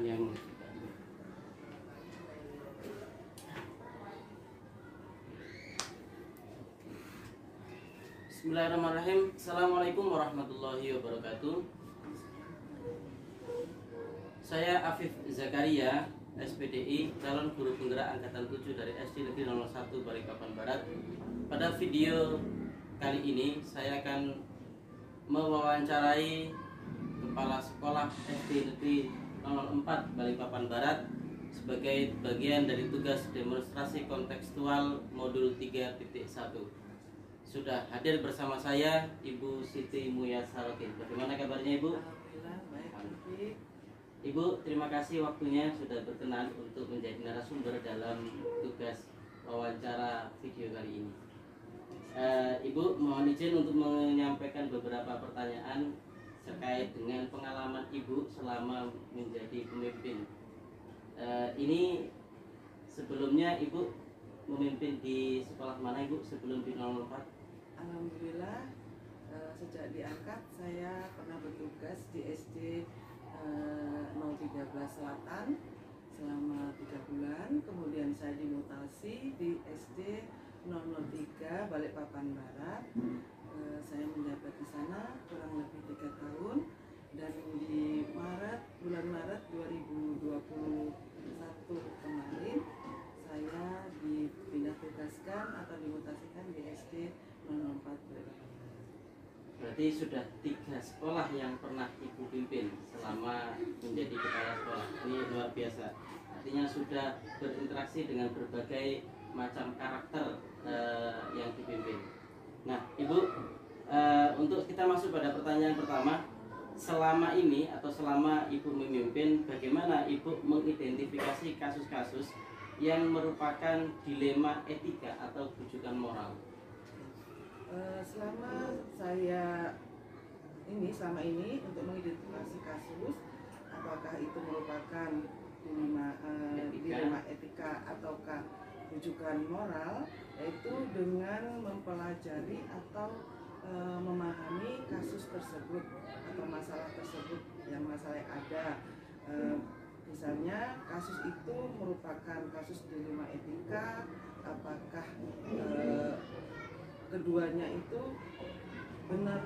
yang Bismillahirrahmanirrahim. Assalamualaikum warahmatullahi wabarakatuh. Saya Afif Zakaria, SPDI, calon guru penggerak angkatan 7 dari SD Negeri 01 Balikpapan Barat. Pada video kali ini saya akan mewawancarai Kepala Sekolah SD Negeri 04 Balikpapan Barat sebagai bagian dari tugas demonstrasi kontekstual modul 3.1. Sudah hadir bersama saya Ibu Siti Muyasarotin. Bagaimana kabarnya Ibu? Alhamdulillah baik. Ibu, terima kasih waktunya sudah berkenan untuk menjadi narasumber dalam tugas wawancara video kali ini. Ibu, mohon izin untuk menyampaikan beberapa pertanyaan terkait dengan pengalaman Ibu selama menjadi pemimpin. Ini sebelumnya Ibu memimpin di sekolah mana Ibu sebelum di 04? Alhamdulillah sejak diangkat saya pernah bertugas di SD 013 Selatan selama 3 bulan. Kemudian saya dimutasi di SD 003 Balikpapan Barat. Saya menjabat di sana kurang lebih 3 tahun, dan di bulan Maret 2021 kemarin saya dipindah tugaskan atau dimutasikan di SD 04 Balikpapan Barat. Berarti sudah 3 sekolah yang pernah Ibu pimpin selama menjadi kepala sekolah. Ini luar biasa. Artinya sudah berinteraksi dengan berbagai macam karakter yang dipimpin. Nah, Ibu, untuk kita masuk pada pertanyaan pertama, selama ini atau selama Ibu memimpin, bagaimana Ibu mengidentifikasi kasus-kasus yang merupakan dilema etika atau rujukan moral? Selama ini untuk mengidentifikasi kasus, apakah itu merupakan dilema etika ataukah rujukan moral, yaitu dengan mempelajari atau memahami kasus tersebut atau masalah tersebut, yang masalah yang ada. Misalnya kasus itu merupakan kasus dilema etika, apakah keduanya itu benar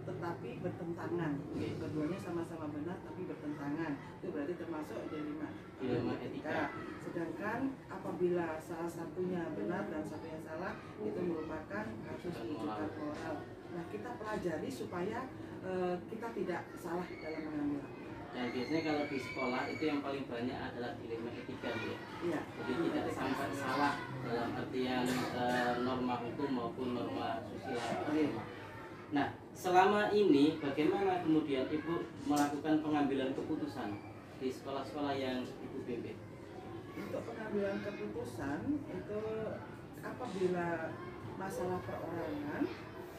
tetapi bertentangan. Keduanya sama-sama benar tapi bertentangan, itu berarti termasuk dilema etika. Sedangkan apabila salah satunya benar dan satunya salah, itu merupakan kasus rujukan moral. Nah, kita pelajari supaya kita tidak salah dalam mengambil. Dan biasanya kalau di sekolah itu yang paling banyak adalah dilema etika, ya. Iya. Jadi tidak sampai salah dalam artian norma hukum maupun norma sosial. Iya. Nah, selama ini bagaimana kemudian Ibu melakukan pengambilan keputusan di sekolah-sekolah yang Ibu pimpin? Untuk pengambilan keputusan itu apabila masalah perorangan,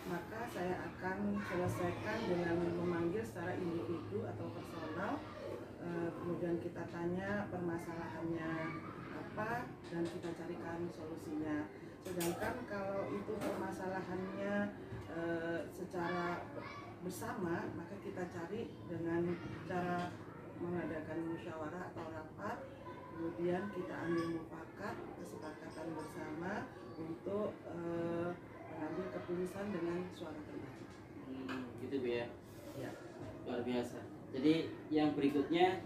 maka saya akan selesaikan dengan memanggil secara individu atau personal. Kemudian kita tanya permasalahannya apa dan kita carikan solusinya. Sedangkan kalau itu permasalahannya secara bersama, maka kita cari dengan cara mengadakan musyawarah atau rapat. Kemudian kita ambil mufakat, kesepakatan bersama untuk mengambil keputusan dengan suara terbanyak. Gitu Bu ya? Ya. Luar biasa. Jadi yang berikutnya,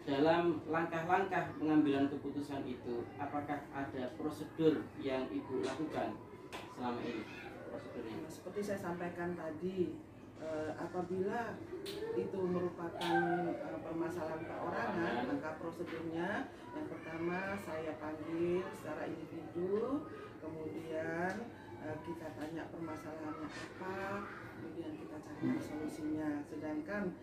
dalam langkah-langkah pengambilan keputusan itu, apakah ada prosedur yang Ibu lakukan selama ini? Prosedurnya? Seperti saya sampaikan tadi, apabila itu merupakan permasalahan perorangan, maka prosedurnya yang pertama saya panggil secara individu, kemudian kita tanya permasalahannya apa, kemudian kita cari solusinya. Sedangkan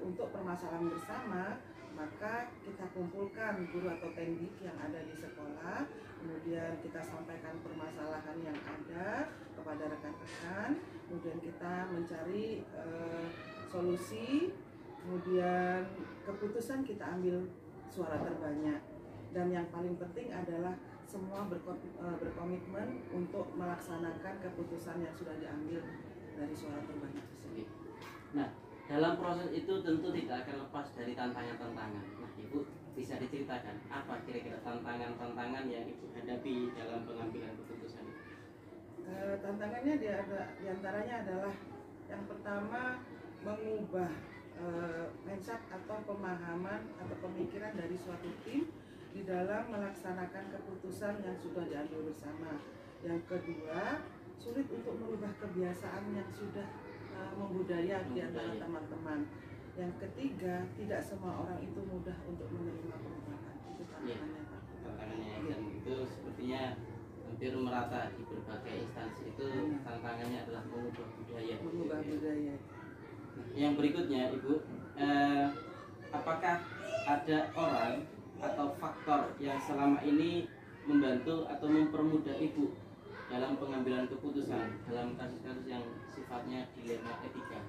untuk permasalahan bersama, maka kita kumpulkan guru atau pendik yang ada di sekolah, kemudian kita sampaikan permasalahan yang ada kepada rekan-rekan, kemudian kita mencari solusi, kemudian keputusan kita ambil suara terbanyak. Dan yang paling penting adalah semua berkomitmen untuk melaksanakan keputusan yang sudah diambil dari suara terbanyak tersebut. Nah, dalam proses itu tentu tidak akan lepas dari tantangan-tantangan. Nah, Ibu bisa diceritakan apa kira-kira tantangan-tantangan yang Ibu hadapi dalam pengambilan keputusan? Tantangannya diantaranya adalah yang pertama mengubah mindset atau pemahaman atau pemikiran dari suatu tim di dalam melaksanakan keputusan yang sudah diambil bersama. Yang kedua, sulit untuk merubah kebiasaan yang sudah membudaya di antara teman-teman. Yang ketiga, tidak semua orang itu mudah untuk menerima perubahan. Itu tantangannya, Pak. Tantangannya, dan itu sepertinya hampir merata di berbagai instansi itu. Tantangannya adalah mengubah budaya. Mengubah budaya. Yang berikutnya, Ibu, apakah ada orang atau faktor yang selama ini membantu atau mempermudah Ibu dalam pengambilan keputusan dalam kasus-kasus yang sifatnya dilema etika?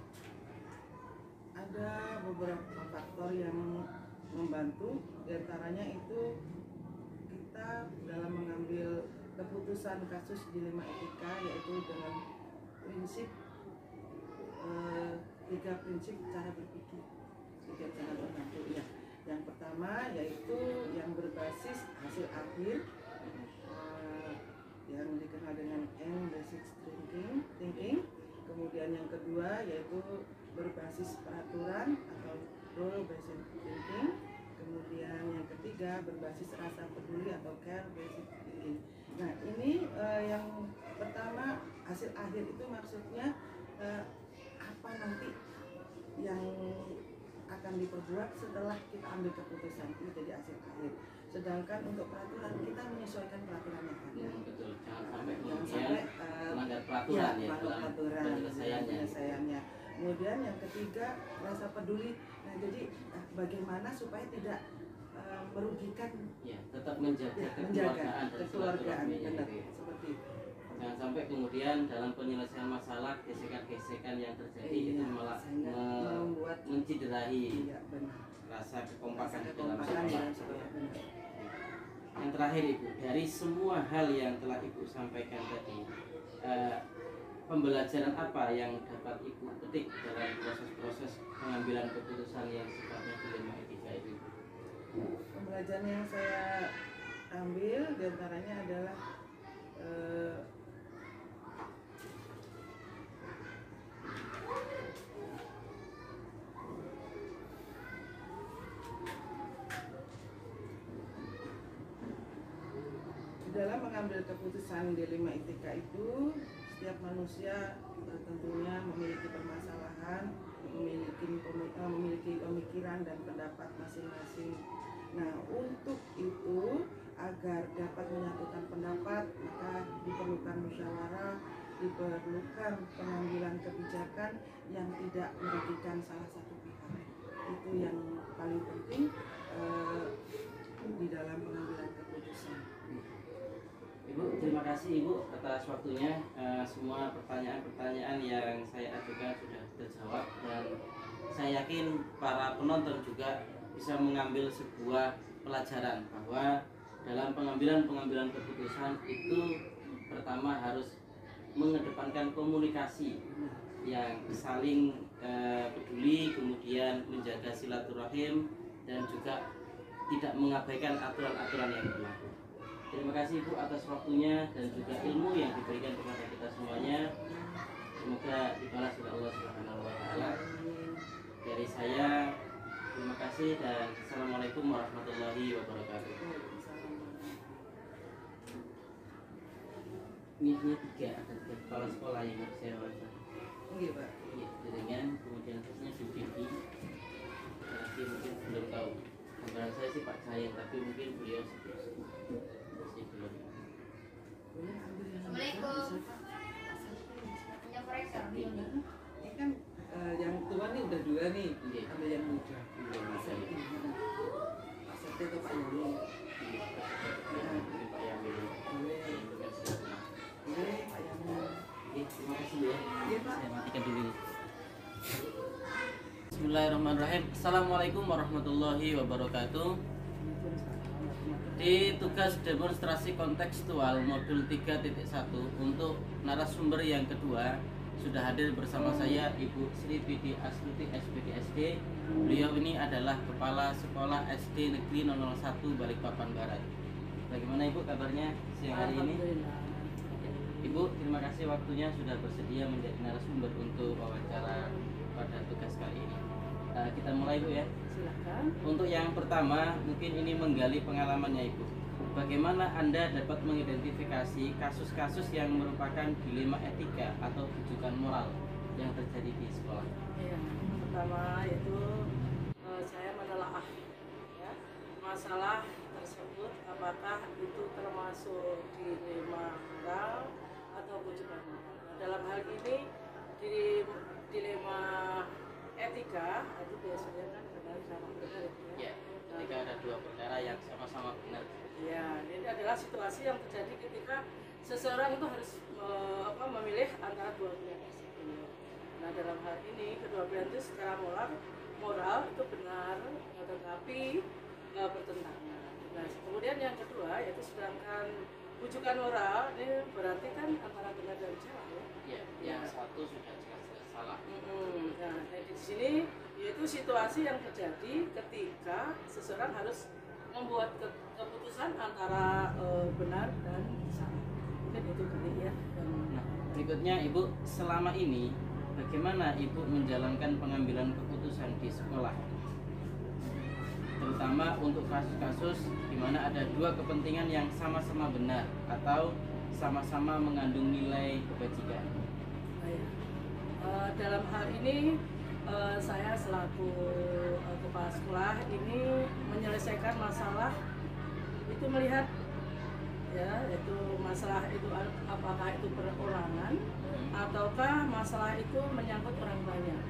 Ada beberapa faktor yang membantu, diantaranya itu kita dalam mengambil keputusan kasus dilema etika, yaitu dengan prinsip 3 prinsip cara berpikir, 3 cara membantu ya. Yang pertama yaitu yang berbasis hasil akhir, yang dikenal dengan end-based thinking. Kemudian yang kedua yaitu berbasis peraturan atau rule-based thinking. Kemudian yang ketiga berbasis rasa peduli atau care-based thinking. Nah ini yang pertama hasil akhir itu maksudnya apa nanti yang akan diperbuat setelah kita ambil keputusan, itu jadi hasil akhir. Sedangkan untuk peraturan kita menyesuaikan peraturan yang ada. Betul, jangan sampai melanggar peraturan ya, peraturan penyelesaiannya. Kemudian yang ketiga rasa peduli. Nah jadi bagaimana supaya tidak merugikan, ya, tetap menjaga kekeluargaan, benar, ya. seperti itu. Jangan sampai kemudian dalam penyelesaian masalah gesekan-gesekan yang terjadi itu malah membuat menciderai rasa kekompakan di dalam sekolah. Yang terakhir, Ibu, dari semua hal yang telah Ibu sampaikan tadi, pembelajaran apa yang dapat Ibu petik dalam proses-proses pengambilan keputusan yang sifatnya dilema etika itu? Pembelajaran yang saya ambil diantaranya adalah dalam mengambil keputusan dilema etika itu, setiap manusia tentunya memiliki permasalahan, memiliki pemikiran dan pendapat masing-masing. Nah, untuk itu agar dapat menyatukan pendapat, maka diperlukan musyawarah, diperlukan pengambilan kebijakan yang tidak merugikan salah satu pihak. Itu yang paling penting di dalam pengambilan keputusan. Ibu, terima kasih Ibu atas waktunya. Semua pertanyaan-pertanyaan yang saya ajukan sudah terjawab, dan saya yakin para penonton juga bisa mengambil sebuah pelajaran bahwa dalam pengambilan keputusan itu pertama harus mengedepankan komunikasi yang saling peduli, kemudian menjaga silaturahim, dan juga tidak mengabaikan aturan-aturan yang berlaku. Terima kasih Ibu atas waktunya dan juga ilmu yang diberikan kepada kita semuanya. Semoga dibalas oleh Allah Subhanahu wa taala. Dari saya terima kasih dan assalamualaikum warahmatullahi wabarakatuh. Ini 3 ada 3 kepala sekolah yang harus saya wawancara. Iya Pak. Iya, dengan kemudian terusnya Bu Vivi. Nanti mungkin belum tahu. Gambaran saya sih Pak Cahaya, tapi mungkin beliau masih belum. Assalamualaikum. Punya korektor Ini kan yang tua nih udah 2 nih, Iya. ada yang muda. Iya. Seperti itu Pak Yani. Pak Yamin. Boleh, boleh Pak Yani. Oke, terima kasih ya. Iya Pak. Saya matikan dulu. Bismillahirrahmanirrahim. Assalamualaikum warahmatullahi wabarakatuh. Di tugas demonstrasi kontekstual modul 3.1 untuk narasumber yang kedua, sudah hadir bersama saya Ibu Sri Bidi Astuti SPDSD. Beliau ini adalah Kepala Sekolah SD Negeri 001 Balikpapan Barat. Bagaimana Ibu kabarnya siang hari ini? Alhamdulillah. Ibu, terima kasih waktunya sudah bersedia menjadi narasumber untuk wawancara pada tugas kali ini. Kita mulai Bu ya. Silakan. Untuk yang pertama, mungkin ini menggali pengalamannya Ibu. Bagaimana Anda dapat mengidentifikasi kasus-kasus yang merupakan dilema etika atau rujukan moral yang terjadi di sekolah? Ya, pertama yaitu saya menelaah ya, masalah tersebut apakah itu termasuk dilema moral atau rujukan moral. Nah, dalam hal ini di dilema etika itu biasanya kan benar sama benar ya. Ya, ketika ada dua perkara yang sama-sama benar. Ya, ini adalah situasi yang terjadi ketika seseorang itu harus memilih antara dua pilihan tersebut. Nah, dalam hal ini kedua pilihan itu secara moral itu benar, tetapi bertentangan. Nah, kemudian yang kedua yaitu sedangkan rujukan moral ini berarti kan antara benar dan salah ya. Ya, yang satu sudah jelas-jelas salah. Nah, di sini yaitu situasi yang terjadi ketika seseorang harus membuat keputusan antara benar dan salah. Mungkin itu kali ya. Nah, berikutnya Ibu, selama ini bagaimana Ibu menjalankan pengambilan keputusan di sekolah? Terutama untuk kasus-kasus di mana ada dua kepentingan yang sama-sama benar atau sama-sama mengandung nilai kebajikan. Dalam hal ini saya selaku kepala sekolah ini menyelesaikan masalah itu melihat ya itu masalah itu apakah itu perorangan ataukah masalah itu menyangkut orang banyak.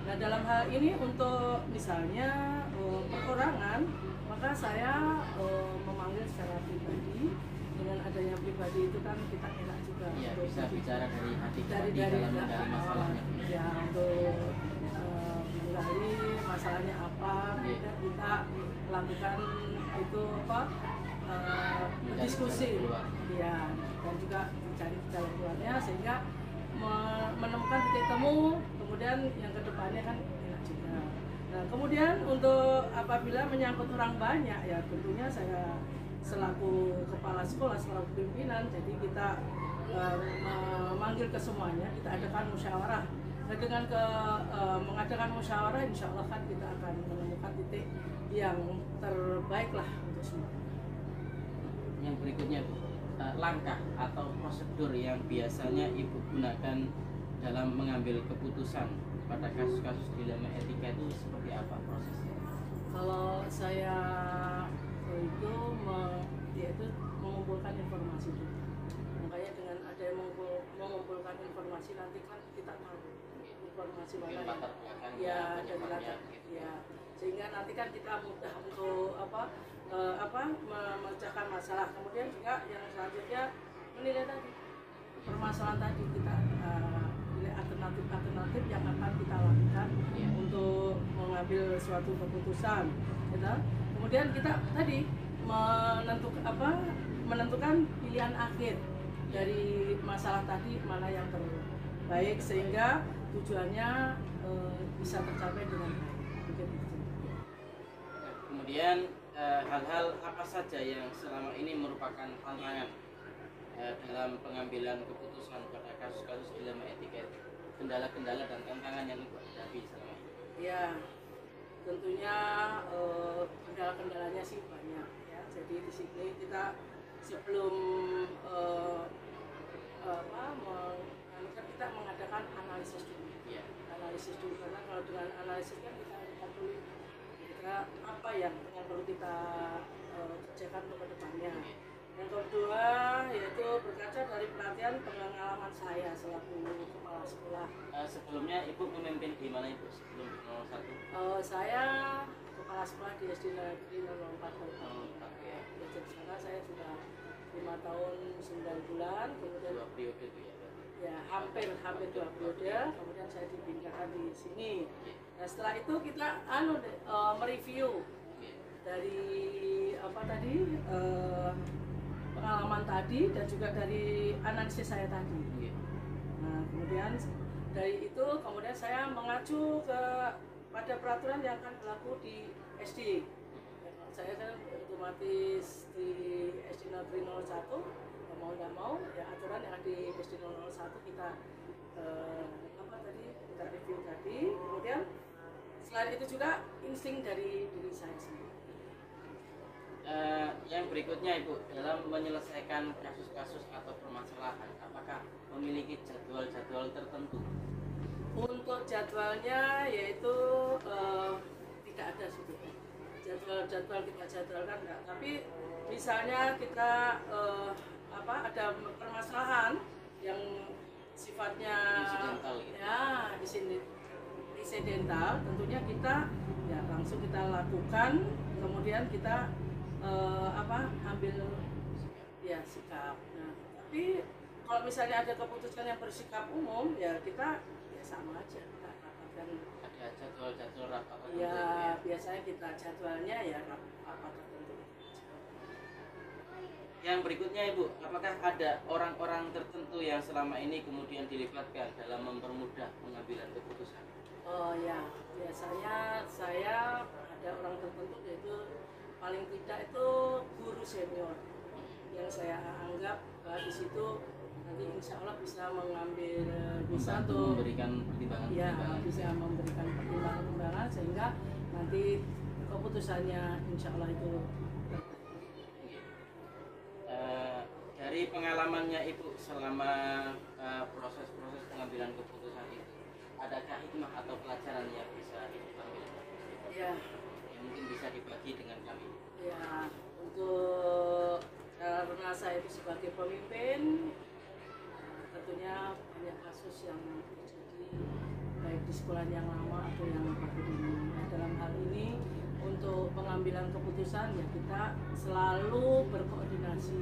Nah, dalam hal ini untuk misalnya perorangan, maka saya memanggil secara pribadi. Dengan adanya pribadi itu kan kita enak juga Iya, untuk bisa bicara dari hati ke dari hati dalam menggali masalahnya. ya untuk menggali masalahnya apa, kemudian kita lakukan itu apa diskusi ya, dan juga mencari jalan keluarnya sehingga menemukan titik temu, kemudian yang kedepannya kan enak juga. Nah, kemudian untuk apabila menyangkut orang banyak ya tentunya saya selaku kepala sekolah, selaku pimpinan, jadi kita memanggil ke semuanya, kita adakan musyawarah. Nah, dengan mengadakan musyawarah, insya Allah kan kita akan menemukan titik yang terbaik lah untuk semua. Yang berikutnya Bu, langkah atau prosedur yang biasanya Ibu gunakan dalam mengambil keputusan pada kasus-kasus dilema etika itu seperti apa prosesnya? Kalau saya itu yaitu mengumpulkan informasi dulu. Makanya dengan ada yang mengumpulkan informasi nanti kan kita tahu informasi mana yang ya dari latar ya, sehingga nanti kan kita mudah untuk memecahkan masalah. Kemudian juga yang selanjutnya menilai tadi permasalahan tadi, kita nilai alternatif yang akan kita lakukan untuk mengambil suatu keputusan gitu. Kemudian kita tadi menentukan pilihan akhir dari masalah tadi mana yang terbaik sehingga tujuannya bisa tercapai dengan baik. Kemudian hal-hal apa saja yang selama ini merupakan tantangan dalam pengambilan keputusan pada kasus-kasus dilema etika, kendala-kendala dan tantangan yang Ibu hadapi selama ini? Ya, tentunya kendala-kendalanya sih banyak ya. Jadi di sini kita sebelum kita mengadakan analisis dulu. Iya. Analisis dulu, karena kalau dengan analisis kan kita lihat dulu kira apa yang perlu kita kerjakan untuk kedepannya. Yang kedua yaitu berkaca dari pelatihan pengalaman saya selaku kepala sekolah. Sebelumnya Ibu memimpin di mana Ibu sebelum 01? Saya kepala sekolah di SD Negeri 04. Ya. Di sana saya sudah 5 tahun 9 bulan, kemudian 2 periode itu ya? Ya hampir 2 periode, kemudian saya dipindahkan di sini. Nah, setelah itu kita mereview dari pengalaman tadi dan juga dari analisis saya tadi. Nah, kemudian dari itu kemudian saya mengacu pada peraturan yang akan berlaku di SD. Saya kan otomatis di SD Negeri 01, mau tidak mau ya aturan yang ada di SD 01 kita kita review tadi. Kemudian selain itu juga insting dari diri saya sendiri. Yang berikutnya Ibu, dalam menyelesaikan kasus-kasus atau permasalahan, apakah memiliki jadwal-jadwal tertentu? Untuk jadwalnya yaitu tidak ada sebetulnya. Jadwal kita jadwalkan enggak. Tapi misalnya kita ada permasalahan yang sifatnya Insidental, gitu. ya insidental, tentunya kita ya langsung kita lakukan, kemudian kita ambil ya sikap. Nah, tapi kalau misalnya ada keputusan yang bersikap umum ya kita ya sama aja kita rapatkan. Ada jadwal-jadwal rapat tertentu Ya biasanya kita jadwalnya ya rapat tertentu. Yang berikutnya Ibu, apakah ada orang-orang tertentu yang selama ini kemudian dilibatkan dalam mempermudah pengambilan keputusan? Oh ya, biasanya saya ada orang tertentu, yaitu paling tidak itu guru senior yang saya anggap di situ nanti insya Allah bisa mengambil bisa Membantu tuh memberikan pertimbangan-pertimbangan. ya bisa memberikan pertimbangan sehingga nanti keputusannya insya Allah itu dari pengalamannya Ibu selama proses-proses pengambilan keputusan itu, adakah hikmah atau pelajaran yang bisa Ibu ambil? ya Yang mungkin bisa dibagi dengan kami. ya untuk karena saya itu sebagai pemimpin tentunya banyak kasus yang terjadi baik di sekolah yang lama atau yang baru ini. Nah, dalam hal ini untuk pengambilan keputusan ya kita selalu berkoordinasi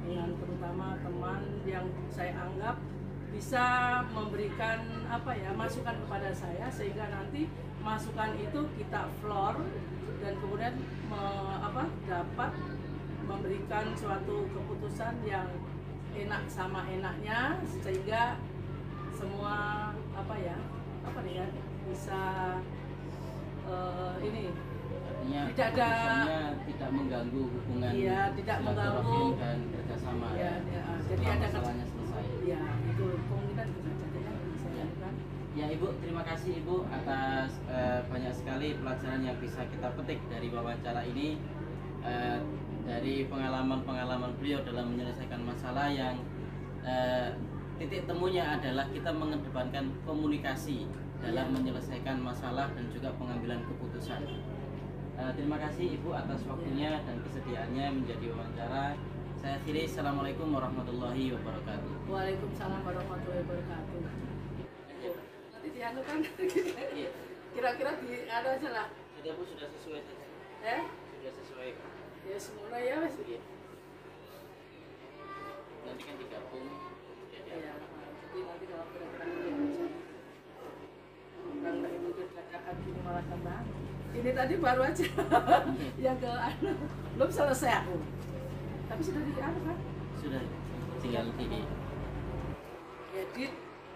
dengan terutama teman yang saya anggap bisa memberikan masukan kepada saya sehingga nanti masukan itu kita floor dan kemudian dapat memberikan suatu keputusan yang enak sama enaknya sehingga semua bisa Artinya tidak ada keputusannya tidak mengganggu hubungan tidak silaturahim mengganggu dan kerjasama jadi setelah ada masalahnya selesai. ya itu kemungkinan bisa jadi bisa lakukan. Ya Ibu, terima kasih Ibu atas banyak sekali pelajaran yang bisa kita petik dari wawancara ini, dari pengalaman-pengalaman beliau dalam menyelesaikan masalah yang titik temunya adalah kita mengedepankan komunikasi dalam menyelesaikan masalah dan juga pengambilan keputusan. Terima kasih Ibu atas waktunya dan kesediaannya menjadi wawancara. Saya akhiri, Assalamualaikum warahmatullahi wabarakatuh. Waalaikumsalam warahmatullahi wabarakatuh. Nanti dianukan Iya. kira-kira ada aja lah. Sudah Bu, sudah sesuai saja. Sudah sesuai. Ya semula ya wes. Iya. Nanti kan digabung jadi Ya, jadi nanti kalau kira-kira orang nggak mungkin katakan ini malah tambah. Ini tadi baru aja yang ke belum selesai aku. Tapi sudah kan? sudah tinggal ini